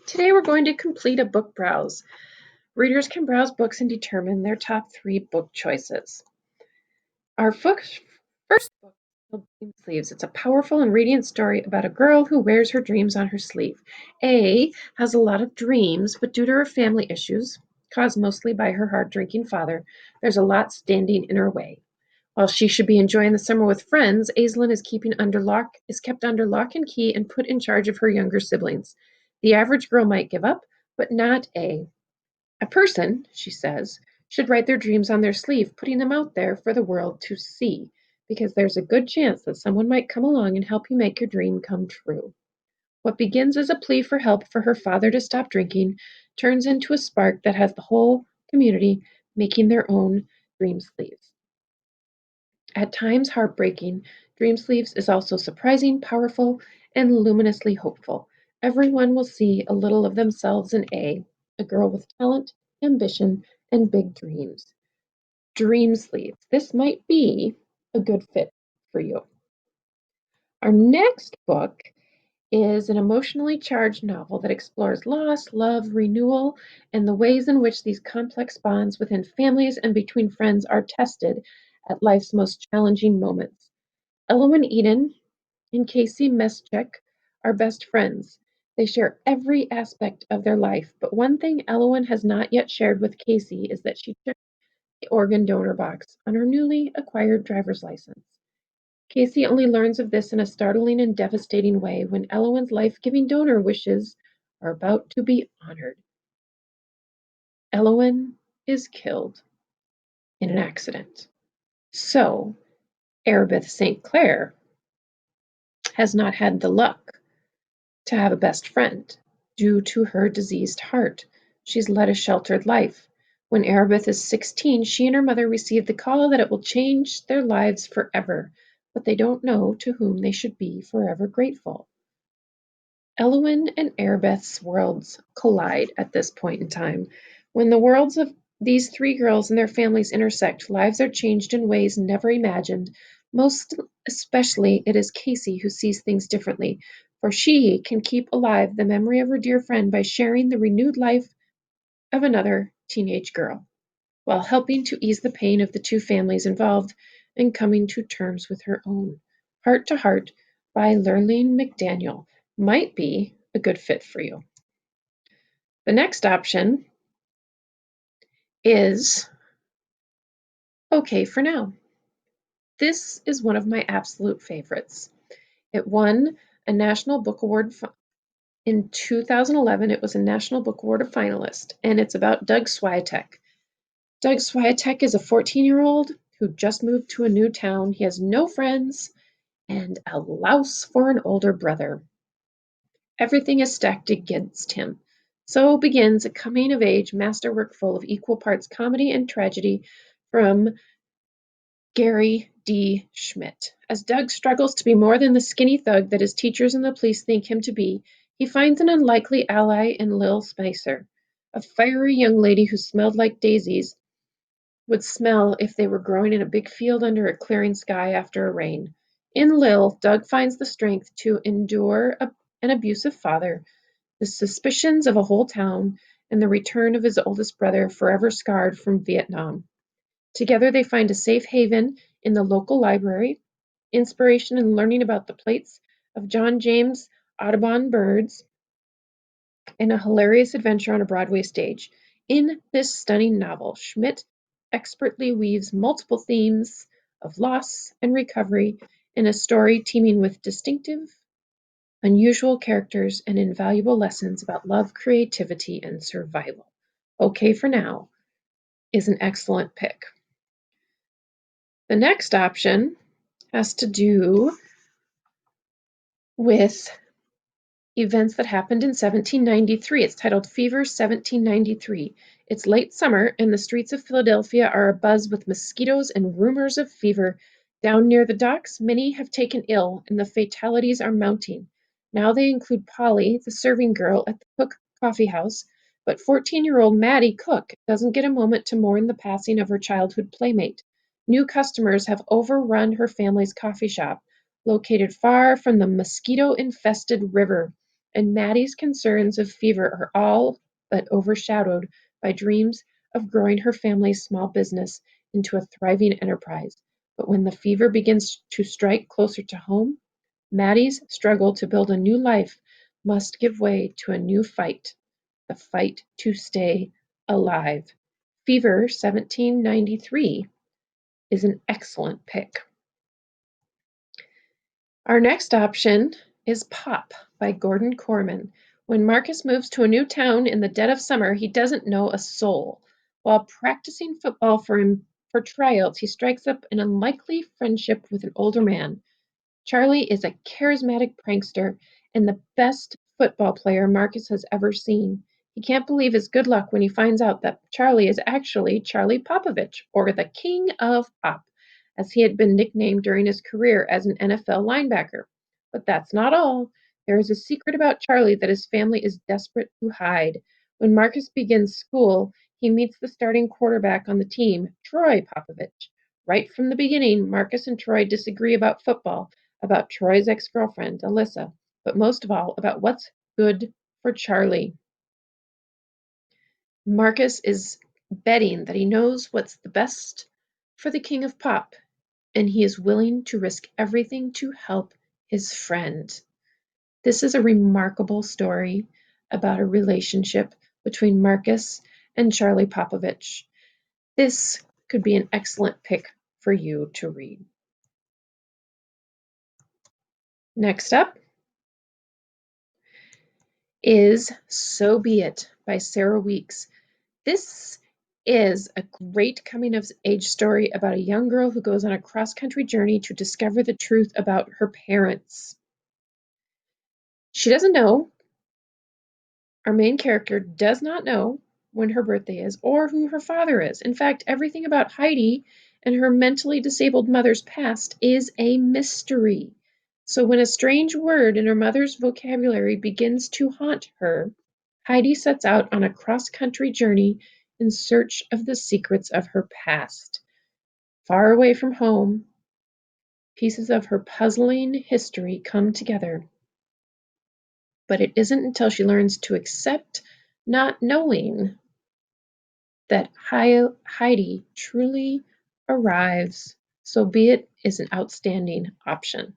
Today we're going to complete a book browse. Readers can browse books and determine their top 3 book choices. Our first book is called Dream Sleeves. It's a powerful and radiant story about a girl who wears her dreams on her sleeve. A has a lot of dreams, but due to her family issues, caused mostly by her hard-drinking father, there's a lot standing in her way. While she should be enjoying the summer with friends, Aislinn is kept under lock and key and put in charge of her younger siblings. The average girl might give up, but not A. A person, she says, should write their dreams on their sleeve, putting them out there for the world to see, because there's a good chance that someone might come along and help you make your dream come true. What begins as a plea for help for her father to stop drinking turns into a spark that has the whole community making their own dream sleeves. At times heartbreaking, Dreamsleeves is also surprising, powerful, and luminously hopeful. Everyone will see a little of themselves in a girl with talent, ambition, and big dreams. Dreamsleeves. This might be a good fit for you. Our next book is an emotionally charged novel that explores loss, love, renewal, and the ways in which these complex bonds within families and between friends are tested at life's most challenging moments. Illuminous Eden and Casey Meschek are best friends. They share every aspect of their life, but one thing Elowen has not yet shared with Casey is that she checked the organ donor box on her newly acquired driver's license. Casey only learns of this in a startling and devastating way when Elowen's life-giving donor wishes are about to be honored. Elowen is killed in an accident. So, Erebeth St. Clair has not had the luck to have a best friend. Due to her diseased heart, she's led a sheltered life. When Erebeth is 16, she and her mother receive the call that it will change their lives forever, but they don't know to whom they should be forever grateful. Elowen and Erebeth's worlds collide at this point in time. When the worlds of these 3 girls and their families intersect, lives are changed in ways never imagined. Most especially, it is Casey who sees things differently, for she can keep alive the memory of her dear friend by sharing the renewed life of another teenage girl, while helping to ease the pain of the 2 families involved and coming to terms with her own. Heart to Heart by Lurleen McDaniel might be a good fit for you. The next option is Okay for Now. This is one of my absolute favorites. It won a National Book Award in 2011. It was a National Book Award finalist, and it's about Doug Swiatek. Doug Swiatek is a 14-year-old who just moved to a new town. He has no friends and a louse for an older brother. Everything is stacked against him. So begins a coming-of-age masterwork full of equal parts comedy and tragedy from Gary D. Schmidt. As Doug struggles to be more than the skinny thug that his teachers and the police think him to be, he finds an unlikely ally in Lil Spicer, a fiery young lady who smelled like daisies would smell if they were growing in a big field under a clearing sky after a rain. In Lil, Doug finds the strength to endure an abusive father, the suspicions of a whole town, and the return of his oldest brother, forever scarred from Vietnam. Together they find a safe haven in the local library, inspiration in learning about the plates of John James Audubon birds, and a hilarious adventure on a Broadway stage. In this stunning novel, Schmidt expertly weaves multiple themes of loss and recovery in a story teeming with distinctive, unusual characters and invaluable lessons about love, creativity, and survival. Okay for Now is an excellent pick. The next option has to do with events that happened in 1793. It's titled Fever 1793. It's late summer, and the streets of Philadelphia are abuzz with mosquitoes and rumors of fever. Down near the docks, many have taken ill, and the fatalities are mounting. Now they include Polly, the serving girl at the Cook Coffee House, but 14-year-old Maddie Cook doesn't get a moment to mourn the passing of her childhood playmate. New customers have overrun her family's coffee shop, located far from the mosquito-infested river. and Maddie's concerns of fever are all but overshadowed by dreams of growing her family's small business into a thriving enterprise. But when the fever begins to strike closer to home, Maddie's struggle to build a new life must give way to a new fight, the fight to stay alive. Fever 1793 is an excellent pick. Our next option is Pop by Gordon Corman. When Marcus moves to a new town in the dead of summer, he doesn't know a soul. While practicing football for tryouts, he strikes up an unlikely friendship with an older man. Charlie is a charismatic prankster and the best football player Marcus has ever seen. He can't believe his good luck when he finds out that Charlie is actually Charlie Popovich, or the King of Pop, as he had been nicknamed during his career as an NFL linebacker. But that's not all. There is a secret about Charlie that his family is desperate to hide. When Marcus begins school, he meets the starting quarterback on the team, Troy Popovich. Right from the beginning, Marcus and Troy disagree about football, about Troy's ex-girlfriend, Alyssa, but most of all, about what's good for Charlie. Marcus is betting that he knows what's the best for the King of Pop, and he is willing to risk everything to help his friend. This is a remarkable story about a relationship between Marcus and Charlie Popovich. This could be an excellent pick for you to read. Next up is So Be It by Sarah Weeks. This is a great coming of age story about a young girl who goes on a cross-country journey to discover the truth about her parents. She doesn't know, our main character does not know when her birthday is or who her father is. In fact, everything about Heidi and her mentally disabled mother's past is a mystery. So when a strange word in her mother's vocabulary begins to haunt her, Heidi sets out on a cross-country journey in search of the secrets of her past. Far away from home, pieces of her puzzling history come together. But it isn't until she learns to accept not knowing that Heidi truly arrives. So Be It is an outstanding option.